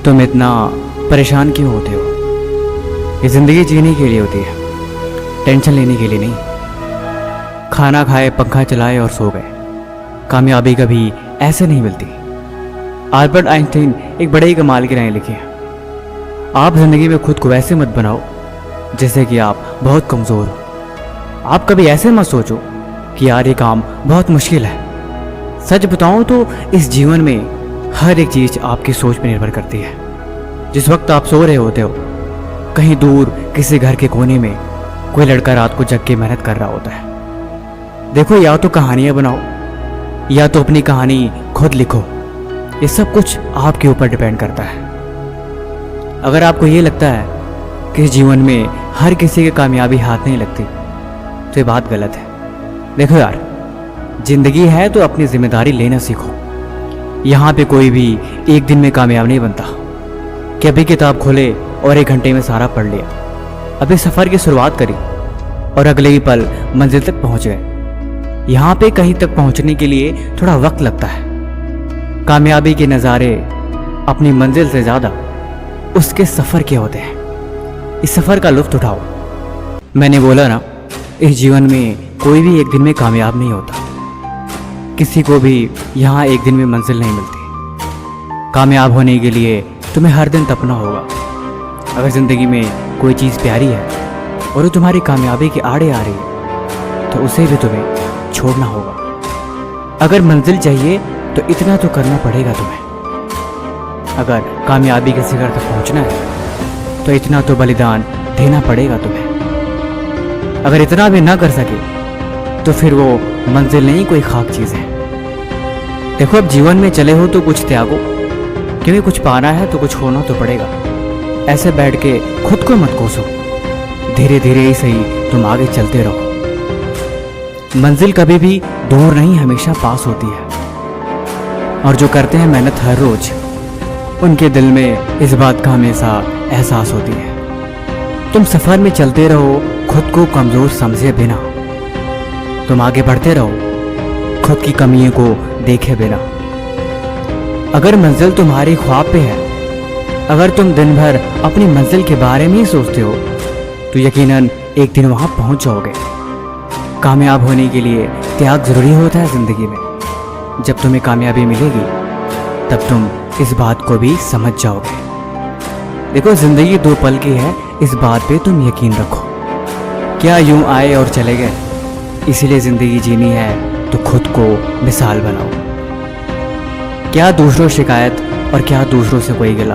तुम इतना परेशान क्यों होते हो? ये ज़िंदगी जीने के लिए होती है, टेंशन लेने के लिए नहीं। खाना खाए, पंखा चलाए और सो गए। कामयाबी कभी ऐसे नहीं मिलती। अल्बर्ट आइंस्टीन एक बड़े ही कमाल की राय लिखी है, आप ज़िंदगी में खुद को वैसे मत बनाओ जैसे कि आप बहुत कमज़ोर हो। आप कभी ऐसे मत सोचो कि यार ये काम बहुत मुश्किल है। सच बताऊं तो इस जीवन में हर एक चीज़ आपकी सोच पर निर्भर करती है। जिस वक्त आप सो रहे होते हो, कहीं दूर किसी घर के कोने में कोई लड़का रात को जग के मेहनत कर रहा होता है। देखो, या तो कहानियां बनाओ या तो अपनी कहानी खुद लिखो। ये सब कुछ आपके ऊपर डिपेंड करता है। अगर आपको ये लगता है कि जीवन में हर किसी की कामयाबी हाथ नहीं लगती तो ये बात गलत है। देखो यार, जिंदगी है तो अपनी जिम्मेदारी लेना सीखो। यहाँ पे कोई भी एक दिन में कामयाब नहीं बनता कि अभी किताब खोले और 1 घंटे में सारा पढ़ लिया। अभी सफ़र की शुरुआत करी और अगले ही पल मंजिल तक पहुँच गए। यहाँ पे कहीं तक पहुँचने के लिए थोड़ा वक्त लगता है। कामयाबी के नज़ारे अपनी मंजिल से ज़्यादा उसके सफ़र के होते हैं। इस सफ़र का लुत्फ़ उठाओ। मैंने बोला ना, इस जीवन में कोई भी एक दिन में कामयाब नहीं होता। किसी को भी यहाँ एक दिन में मंजिल नहीं मिलती। कामयाब होने के लिए तुम्हें हर दिन तपना होगा। अगर ज़िंदगी में कोई चीज़ प्यारी है और वो तुम्हारी कामयाबी के आड़े आ रही है तो उसे भी तुम्हें छोड़ना होगा। अगर मंजिल चाहिए तो इतना तो करना पड़ेगा तुम्हें। अगर कामयाबी के शिखर तक पहुंचना है तो इतना तो बलिदान देना पड़ेगा तुम्हें। अगर इतना भी ना कर सके तो फिर वो मंजिल नहीं, कोई खाक चीज़ है। देखो, अब जीवन में चले हो तो कुछ त्यागो, क्योंकि कुछ पाना है तो कुछ खोना तो पड़ेगा। ऐसे बैठ के खुद को मत कोसो। धीरे धीरे ही सही तुम आगे चलते रहो। मंजिल कभी भी दूर नहीं, हमेशा पास होती है। और जो करते हैं मेहनत हर रोज, उनके दिल में इस बात का हमेशा एहसास होती है। तुम सफ़र में चलते रहो, खुद को कमज़ोर समझे बिना। तुम आगे बढ़ते रहो, खुद की कमियों को देखे बिना। अगर मंजिल तुम्हारे ख्वाब पे है, अगर तुम दिन भर अपनी मंजिल के बारे में ही सोचते हो तो यकीनन एक दिन वहाँ पहुँच जाओगे। कामयाब होने के लिए त्याग ज़रूरी होता है ज़िंदगी में। जब तुम्हें कामयाबी मिलेगी तब तुम इस बात को भी समझ जाओगे। देखो, ज़िंदगी 2 पल की है, इस बात पे तुम यकीन रखो। क्या यूं आए और चले गए? इसीलिए ज़िंदगी जीनी है तो खुद को मिसाल बनाओ। क्या दूसरों शिकायत और क्या दूसरों से कोई गिला।